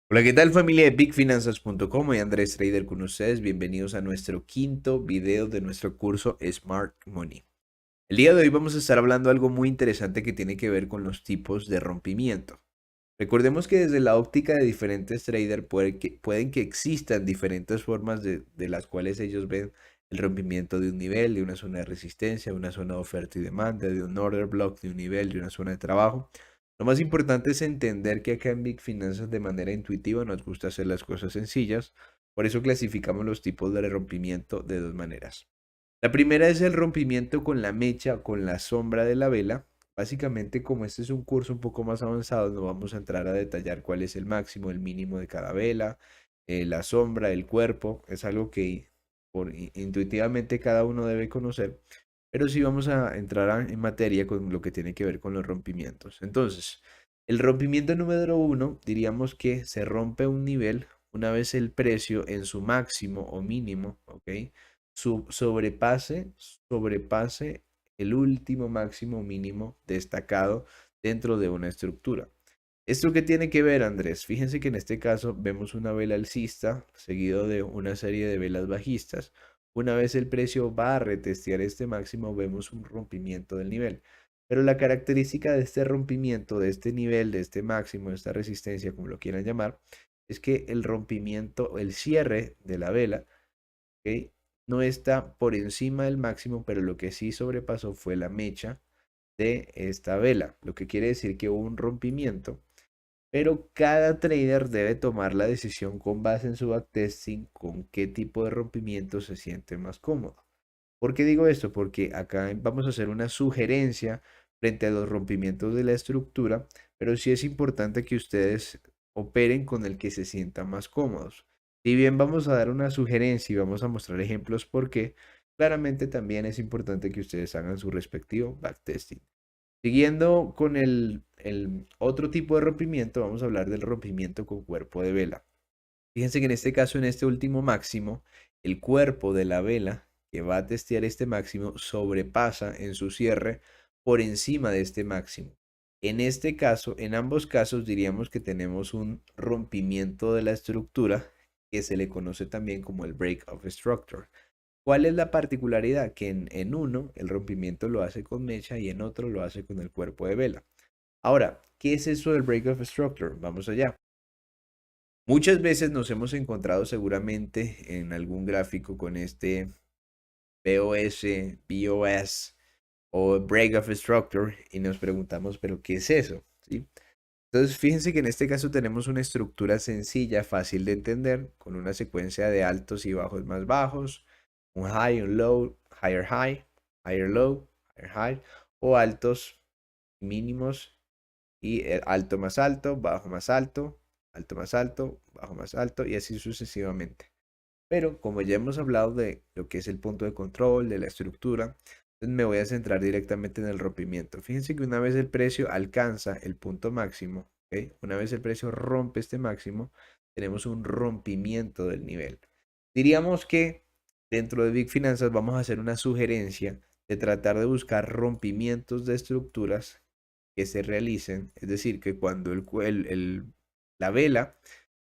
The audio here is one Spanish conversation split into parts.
Hola, ¿qué tal familia de BigFinanzas.com? Hoy Andrés Trader con ustedes. Bienvenidos a nuestro quinto video de nuestro curso Smart Money. El día de hoy vamos a estar hablando de algo muy interesante que tiene que ver con los tipos de rompimiento. Recordemos que desde la óptica de diferentes traders pueden que existan diferentes formas de las cuales ellos ven el rompimiento de un nivel, de una zona de resistencia, de una zona de oferta y demanda, de un order block, de un nivel, de una zona de trabajo. Lo más importante es entender que acá en Big Finanzas de manera intuitiva nos gusta hacer las cosas sencillas, por eso clasificamos los tipos de rompimiento de dos maneras. La primera es el rompimiento con la mecha, con la sombra de la vela. Básicamente, como este es un curso un poco más avanzado, no vamos a entrar a detallar cuál es el máximo, el mínimo de cada vela, la sombra, el cuerpo. Es algo que intuitivamente cada uno debe conocer, pero sí vamos a entrar en materia con lo que tiene que ver con los rompimientos. Entonces, el rompimiento número uno, diríamos que se rompe un nivel una vez el precio en su máximo o mínimo, ¿ok? Sobrepase el último máximo mínimo destacado dentro de una estructura. ¿Esto qué tiene que ver, Andrés? Fíjense que en este caso vemos una vela alcista seguido de una serie de velas bajistas. Una vez el precio va a retestear este máximo, vemos un rompimiento del nivel. Pero la característica de este rompimiento, de este nivel, de este máximo, de esta resistencia, como lo quieran llamar, es que el rompimiento, el cierre de la vela, ¿ok? No está por encima del máximo, pero lo que sí sobrepasó fue la mecha de esta vela, lo que quiere decir que hubo un rompimiento, pero cada trader debe tomar la decisión con base en su backtesting con qué tipo de rompimiento se siente más cómodo. ¿Por qué digo esto? Porque acá vamos a hacer una sugerencia frente a los rompimientos de la estructura, pero sí es importante que ustedes operen con el que se sientan más cómodos. Si bien vamos a dar una sugerencia y vamos a mostrar ejemplos por qué, claramente también es importante que ustedes hagan su respectivo backtesting. Siguiendo con el otro tipo de rompimiento, vamos a hablar del rompimiento con cuerpo de vela. Fíjense que en este caso, en este último máximo, el cuerpo de la vela que va a testear este máximo sobrepasa en su cierre por encima de este máximo. En este caso, en ambos casos diríamos que tenemos un rompimiento de la estructura que se le conoce también como el break of structure. ¿Cuál es la particularidad? Que en uno el rompimiento lo hace con mecha y en otro lo hace con el cuerpo de vela. Ahora, ¿qué es eso del break of structure? Vamos allá. Muchas veces nos hemos encontrado seguramente en algún gráfico con este POS, BOS o Break of Structure y nos preguntamos, ¿pero qué es eso? ¿Sí? Entonces, fíjense que en este caso tenemos una estructura sencilla, fácil de entender, con una secuencia de altos y bajos más bajos, un high, un low, higher low, higher high, o altos mínimos y alto más alto, bajo más alto, alto más alto, bajo más alto y así sucesivamente. Pero como ya hemos hablado de lo que es el punto de control, de la estructura, entonces me voy a centrar directamente en el rompimiento. Fíjense que una vez el precio alcanza el punto máximo, ¿ok? Una vez el precio rompe este máximo, tenemos un rompimiento del nivel. Diríamos que dentro de Big Finanzas vamos a hacer una sugerencia de tratar de buscar rompimientos de estructuras que se realicen, es decir, que cuando la vela,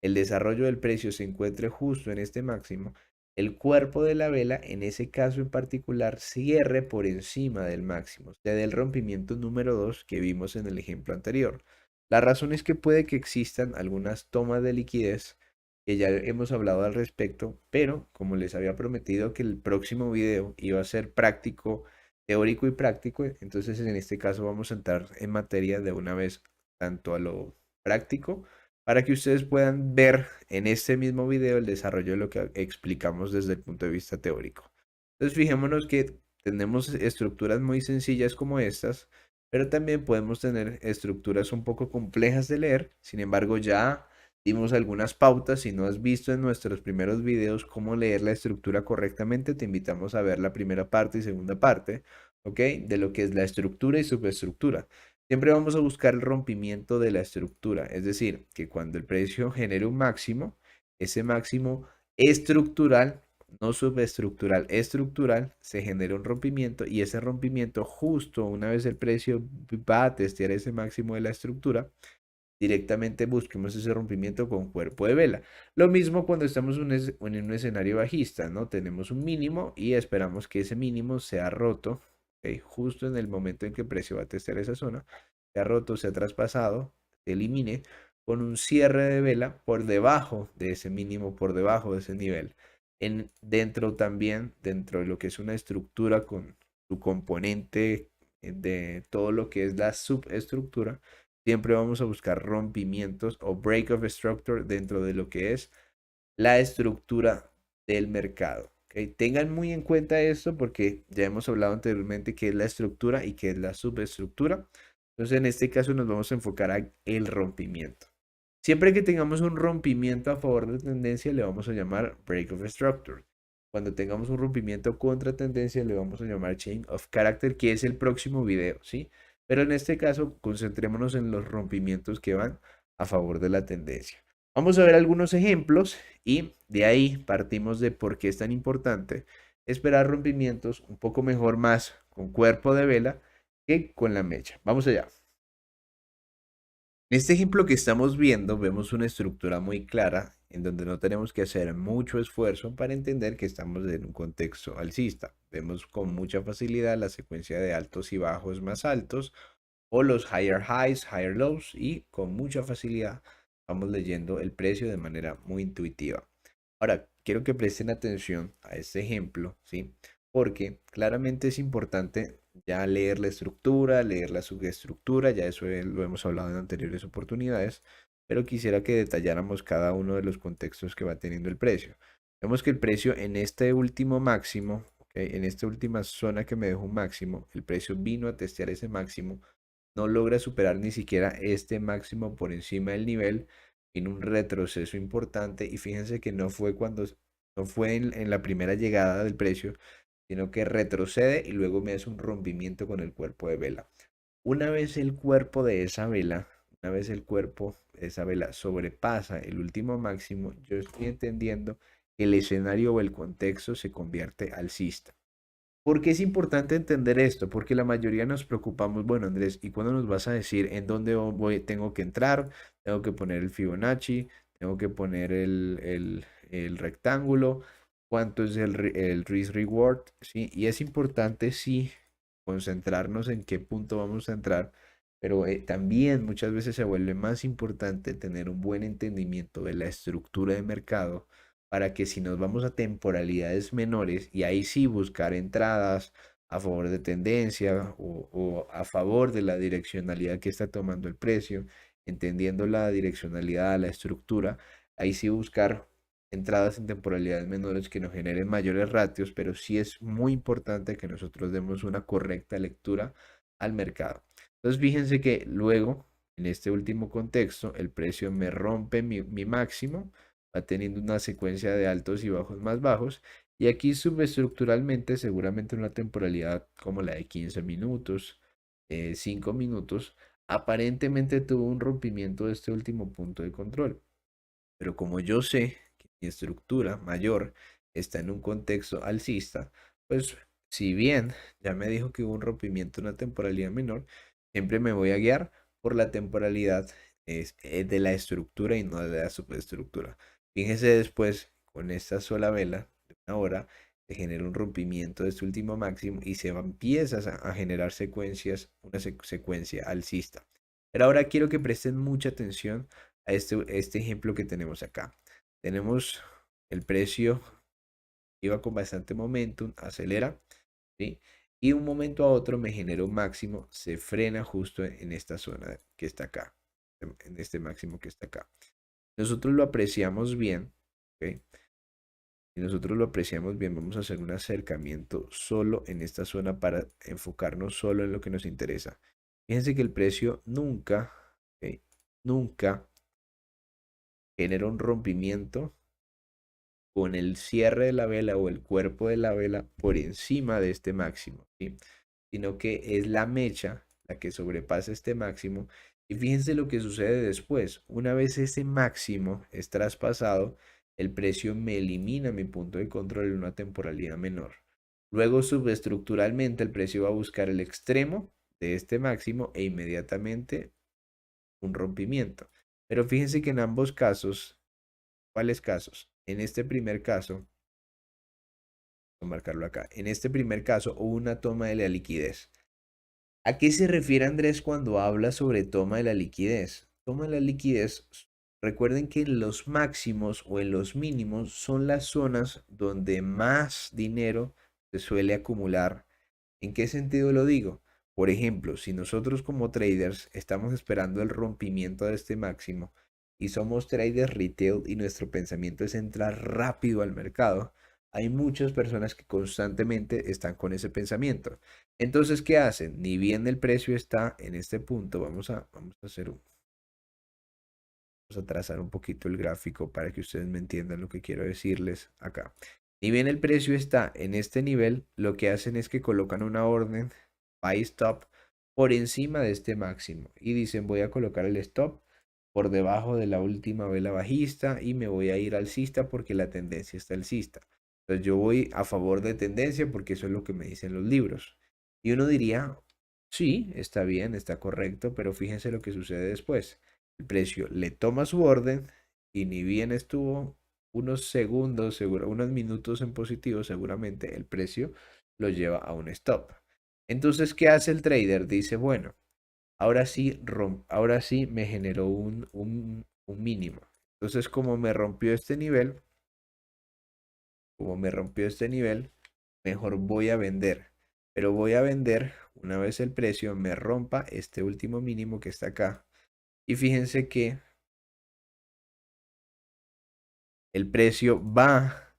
el desarrollo del precio se encuentre justo en este máximo, el cuerpo de la vela, en ese caso en particular, cierre por encima del máximo, o sea, del rompimiento número 2 que vimos en el ejemplo anterior. La razón es que puede que existan algunas tomas de liquidez que ya hemos hablado al respecto, pero como les había prometido que el próximo video iba a ser práctico, teórico y práctico, entonces en este caso vamos a entrar en materia de una vez tanto a lo práctico para que ustedes puedan ver en este mismo video el desarrollo de lo que explicamos desde el punto de vista teórico. Entonces fijémonos que tenemos estructuras muy sencillas como estas, pero también podemos tener estructuras un poco complejas de leer. Sin embargo, ya dimos algunas pautas. Si no has visto en nuestros primeros videos cómo leer la estructura correctamente, te invitamos a ver la primera parte y segunda parte, ¿ok? De lo que es la estructura y subestructura. Siempre vamos a buscar el rompimiento de la estructura, es decir, que cuando el precio genere un máximo, ese máximo estructural, no subestructural, estructural, se genera un rompimiento y ese rompimiento justo una vez el precio va a testear ese máximo de la estructura, directamente busquemos ese rompimiento con cuerpo de vela. Lo mismo cuando estamos en un escenario bajista, ¿no? Tenemos un mínimo y esperamos que ese mínimo sea roto, ¿ok? Justo en el momento en que el precio va a testar esa zona, sea roto, sea traspasado, se elimine con un cierre de vela por debajo de ese mínimo, por debajo de ese nivel. Dentro también, dentro de lo que es una estructura con su componente de todo lo que es la subestructura, siempre vamos a buscar rompimientos o break of structure dentro de lo que es la estructura del mercado. ¿Okay? Tengan muy en cuenta esto porque ya hemos hablado anteriormente qué es la estructura y qué es la subestructura. Entonces, en este caso nos vamos a enfocar a el rompimiento. Siempre que tengamos un rompimiento a favor de tendencia, le vamos a llamar break of structure. Cuando tengamos un rompimiento contra tendencia, le vamos a llamar change of character, que es el próximo video, ¿sí? Pero en este caso, concentrémonos en los rompimientos que van a favor de la tendencia. Vamos a ver algunos ejemplos y de ahí partimos de por qué es tan importante esperar rompimientos un poco mejor más con cuerpo de vela que con la mecha. Vamos allá. En este ejemplo que estamos viendo, vemos una estructura muy clara en donde no tenemos que hacer mucho esfuerzo para entender que estamos en un contexto alcista. Vemos con mucha facilidad la secuencia de altos y bajos más altos o los higher highs, higher lows y con mucha facilidad vamos leyendo el precio de manera muy intuitiva. Ahora, quiero que presten atención a este ejemplo, ¿sí? Porque claramente es importante ya leer la estructura, leer la subestructura, ya eso lo hemos hablado en anteriores oportunidades, pero quisiera que detalláramos cada uno de los contextos que va teniendo el precio. Vemos que el precio en este último máximo, ¿ok? En esta última zona que me dejó un máximo, el precio vino a testear ese máximo, no logra superar ni siquiera este máximo por encima del nivel, en un retroceso importante y fíjense que no fue en la primera llegada del precio, sino que retrocede y luego me hace un rompimiento con el cuerpo de vela. Una vez el cuerpo de esa vela, una vez el cuerpo de esa vela sobrepasa el último máximo, yo estoy entendiendo que el escenario o el contexto se convierte alcista. ¿Por qué es importante entender esto? Porque la mayoría nos preocupamos, bueno, Andrés, ¿y cuándo nos vas a decir en dónde tengo que entrar? Tengo que poner el Fibonacci, tengo que poner el rectángulo, cuánto es el risk reward, ¿sí? Y es importante, sí, concentrarnos en qué punto vamos a entrar, pero también muchas veces se vuelve más importante tener un buen entendimiento de la estructura de mercado para que si nos vamos a temporalidades menores y ahí sí buscar entradas a favor de tendencia o a favor de la direccionalidad que está tomando el precio, entendiendo la direccionalidad, la estructura, ahí sí buscar entradas en temporalidades menores que nos generen mayores ratios, pero sí es muy importante que nosotros demos una correcta lectura al mercado. Entonces fíjense que luego, en este último contexto, el precio me rompe mi máximo, va teniendo una secuencia de altos y bajos más bajos. Y aquí subestructuralmente, seguramente una temporalidad como la de 15 minutos, 5 minutos, aparentemente tuvo un rompimiento de este último punto de control. Pero como yo sé que mi estructura mayor está en un contexto alcista, pues si bien ya me dijo que hubo un rompimiento en una temporalidad menor, siempre me voy a guiar por la temporalidad de la estructura y no de la superestructura. Fíjense después, con esta sola vela de una hora, se genera un rompimiento de este último máximo y empieza a generar secuencias, una secuencia alcista. Pero ahora quiero que presten mucha atención a este ejemplo que tenemos acá. Tenemos el precio, iba con bastante momentum, acelera, ¿sí? Y de un momento a otro me genera un máximo, se frena justo en esta zona que está acá, en este máximo que está acá. Nosotros lo apreciamos bien, ¿ok? Si nosotros lo apreciamos bien, vamos a hacer un acercamiento solo en esta zona para enfocarnos solo en lo que nos interesa. Fíjense que el precio nunca, ¿ok? Nunca genera un rompimiento con el cierre de la vela o el cuerpo de la vela por encima de este máximo, ¿sí? Sino que es la mecha la que sobrepasa este máximo. Y fíjense lo que sucede después. Una vez ese máximo es traspasado, el precio me elimina mi punto de control en una temporalidad menor. Luego, subestructuralmente, el precio va a buscar el extremo de este máximo e inmediatamente un rompimiento. Pero fíjense que en ambos casos, ¿cuáles casos? En este primer caso, voy a marcarlo acá, en este primer caso hubo una toma de la liquidez. ¿A qué se refiere Andrés cuando habla sobre toma de la liquidez? Toma de la liquidez, recuerden que en los máximos o en los mínimos son las zonas donde más dinero se suele acumular. ¿En qué sentido lo digo? Por ejemplo, si nosotros como traders estamos esperando el rompimiento de este máximo y somos traders retail y nuestro pensamiento es entrar rápido al mercado, hay muchas personas que constantemente están con ese pensamiento. Entonces, ¿qué hacen? Ni bien el precio está en este punto, vamos a trazar un poquito el gráfico para que ustedes me entiendan lo que quiero decirles acá. Ni bien el precio está en este nivel, lo que hacen es que colocan una orden buy stop por encima de este máximo y dicen voy a colocar el stop por debajo de la última vela bajista y me voy a ir alcista porque la tendencia está alcista. Entonces yo voy a favor de tendencia porque eso es lo que me dicen los libros. Y uno diría, sí, está bien, está correcto, pero fíjense lo que sucede después. El precio le toma su orden y ni bien estuvo unos segundos, unos minutos en positivo, seguramente el precio lo lleva a un stop. Entonces, ¿qué hace el trader? Dice, bueno, ahora sí me generó un mínimo. Entonces, como me rompió este nivel, mejor voy a vender. Pero voy a vender una vez el precio me rompa este último mínimo que está acá. Y fíjense que el precio va,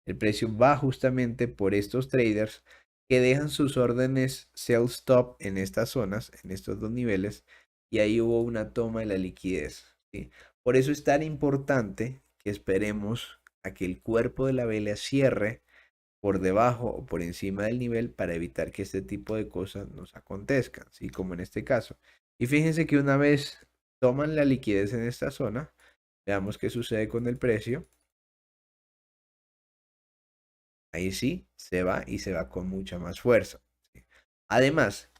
el precio va justamente por estos traders que dejan sus órdenes sell stop en estas zonas, en estos dos niveles, y ahí hubo una toma de la liquidez, ¿sí? Por eso es tan importante que esperemos a que el cuerpo de la vela cierre por debajo o por encima del nivel para evitar que este tipo de cosas nos acontezcan, ¿sí? Como en este caso. Y fíjense que una vez toman la liquidez en esta zona, veamos qué sucede con el precio. Ahí sí, se va y se va con mucha más fuerza, ¿sí? Además,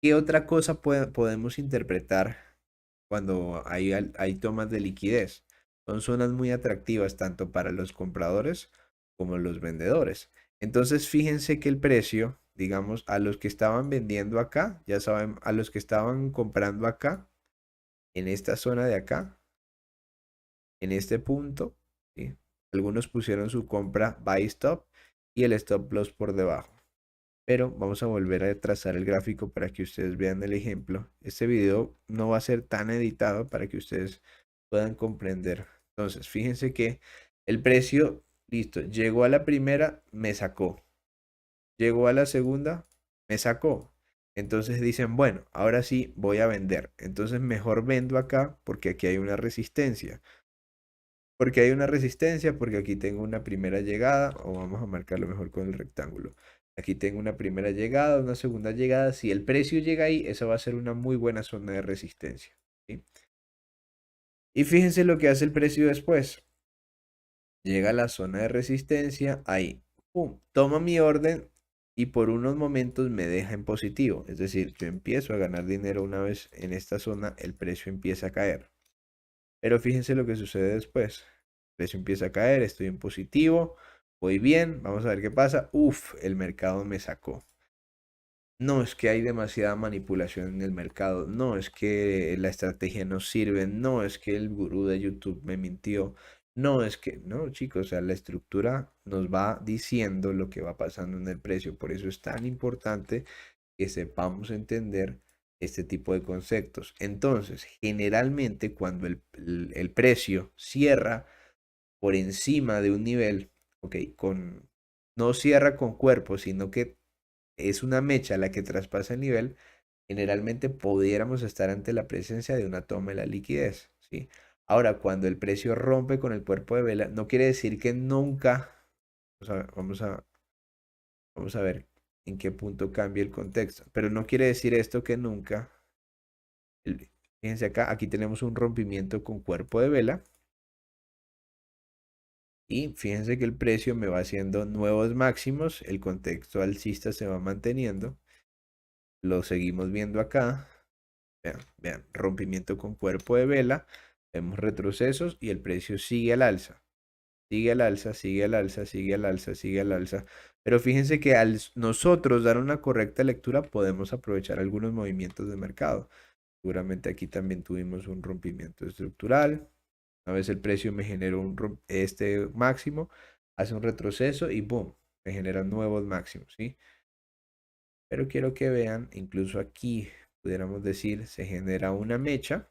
¿qué otra cosa podemos interpretar cuando hay tomas de liquidez? Son zonas muy atractivas tanto para los compradores como los vendedores. Entonces, fíjense que el precio, digamos, a los que estaban vendiendo acá, ya saben, a los que estaban comprando acá, en esta zona de acá, en este punto, ¿sí? Algunos pusieron su compra buy stop y el stop loss por debajo. Pero vamos a volver a trazar el gráfico para que ustedes vean el ejemplo. Este video no va a ser tan editado para que ustedes puedan comprender. Entonces, fíjense que el precio, listo, llegó a la primera, me sacó. Llegó a la segunda, me sacó. Entonces dicen, bueno, ahora sí voy a vender. Entonces mejor vendo acá porque aquí hay una resistencia. Porque hay una resistencia, porque aquí tengo una primera llegada, o vamos a marcarlo mejor con el rectángulo. Aquí tengo una primera llegada, una segunda llegada. Si el precio llega ahí, esa va a ser una muy buena zona de resistencia, ¿sí? Y fíjense lo que hace el precio después. Llega a la zona de resistencia, ahí, ¡pum! Toma mi orden y por unos momentos me deja en positivo. Es decir, yo empiezo a ganar dinero una vez en esta zona, el precio empieza a caer. Pero fíjense lo que sucede después. El precio empieza a caer, estoy en positivo, voy bien, vamos a ver qué pasa. Uf, el mercado me sacó. No, es que hay demasiada manipulación en el mercado. No, es que la estrategia no sirve. No, es que el gurú de YouTube me mintió. No, es que, no, chicos, o sea, la estructura nos va diciendo lo que va pasando en el precio. Por eso es tan importante que sepamos entender este tipo de conceptos. Entonces, generalmente cuando el precio cierra por encima de un nivel, ok, no cierra con cuerpo, sino que es una mecha la que traspasa el nivel, generalmente pudiéramos estar ante la presencia de una toma de la liquidez, ¿sí? Ahora, cuando el precio rompe con el cuerpo de vela, no quiere decir que nunca, vamos a ver en qué punto cambia el contexto, pero no quiere decir esto que nunca, fíjense acá, aquí tenemos un rompimiento con cuerpo de vela, y fíjense que el precio me va haciendo nuevos máximos, el contexto alcista se va manteniendo, lo seguimos viendo acá, Vean, vean, rompimiento con cuerpo de vela, vemos retrocesos y el precio sigue al alza. Sigue al alza, sigue al alza, sigue al alza, sigue al alza. Pero fíjense que al nosotros dar una correcta lectura podemos aprovechar algunos movimientos de mercado. Seguramente aquí también tuvimos un rompimiento estructural. Una vez el precio me generó este máximo, hace un retroceso y boom, me generan nuevos máximos, ¿sí? Pero quiero que vean, incluso aquí pudiéramos decir, se genera una mecha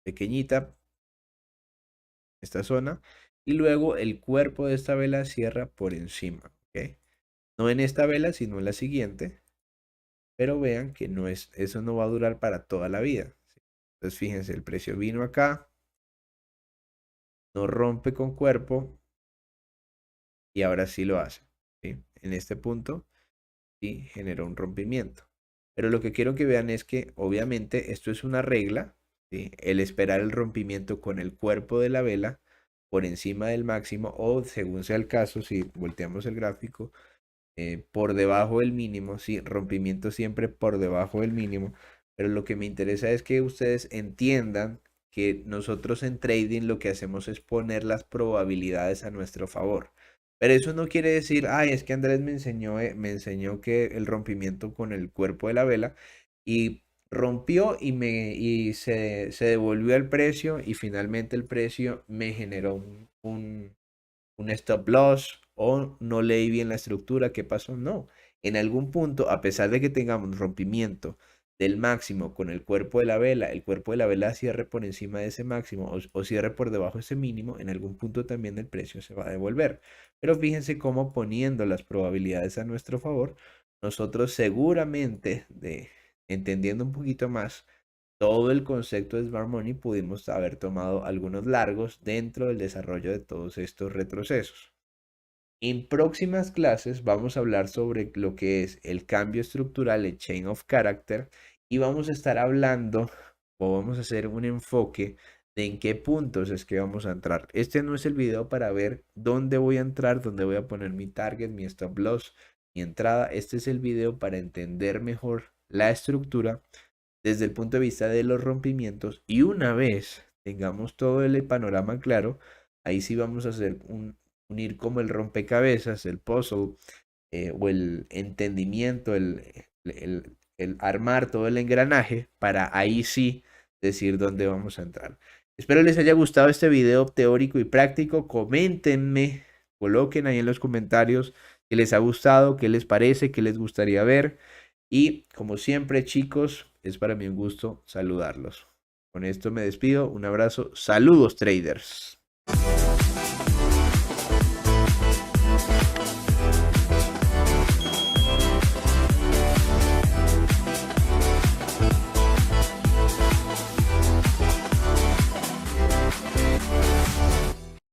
pequeñita, esta zona, y luego el cuerpo de esta vela cierra por encima, ¿ok? No en esta vela, sino en la siguiente, pero vean que no es, eso no va a durar para toda la vida, ¿sí? Entonces fíjense, el precio vino acá, no rompe con cuerpo y ahora sí lo hace, ¿sí? En este punto sí generó un rompimiento. Pero lo que quiero que vean es que obviamente esto es una regla, ¿sí? El esperar el rompimiento con el cuerpo de la vela por encima del máximo o según sea el caso, si volteamos el gráfico, por debajo del mínimo, sí, rompimiento siempre por debajo del mínimo, pero lo que me interesa es que ustedes entiendan que nosotros en trading lo que hacemos es poner las probabilidades a nuestro favor. Pero eso no quiere decir, ay, es que Andrés me enseñó que el rompimiento con el cuerpo de la vela y rompió se devolvió el precio y finalmente el precio me generó un stop loss o no leí bien la estructura, ¿qué pasó? No. En algún punto, a pesar de que tengamos rompimiento del máximo con el cuerpo de la vela, el cuerpo de la vela cierre por encima de ese máximo o cierre por debajo de ese mínimo, en algún punto también el precio se va a devolver. Pero fíjense cómo poniendo las probabilidades a nuestro favor, nosotros seguramente, entendiendo un poquito más, todo el concepto de Smart Money pudimos haber tomado algunos largos dentro del desarrollo de todos estos retrocesos. En próximas clases vamos a hablar sobre lo que es el cambio estructural, el Chain of Character, y vamos a estar hablando o vamos a hacer un enfoque de en qué puntos es que vamos a entrar. Este no es el video para ver dónde voy a entrar, dónde voy a poner mi target, mi stop loss, mi entrada. Este es el video para entender mejor la estructura desde el punto de vista de los rompimientos y una vez tengamos todo el panorama claro, ahí sí vamos a hacer unir como el rompecabezas, el puzzle o el entendimiento, el armar todo el engranaje para ahí sí decir dónde vamos a entrar. Espero les haya gustado este video teórico y práctico. Coméntenme, coloquen ahí en los comentarios qué les ha gustado, qué les parece, qué les gustaría ver. Y como siempre, chicos, es para mí un gusto saludarlos. Con esto me despido. Un abrazo. Saludos, traders.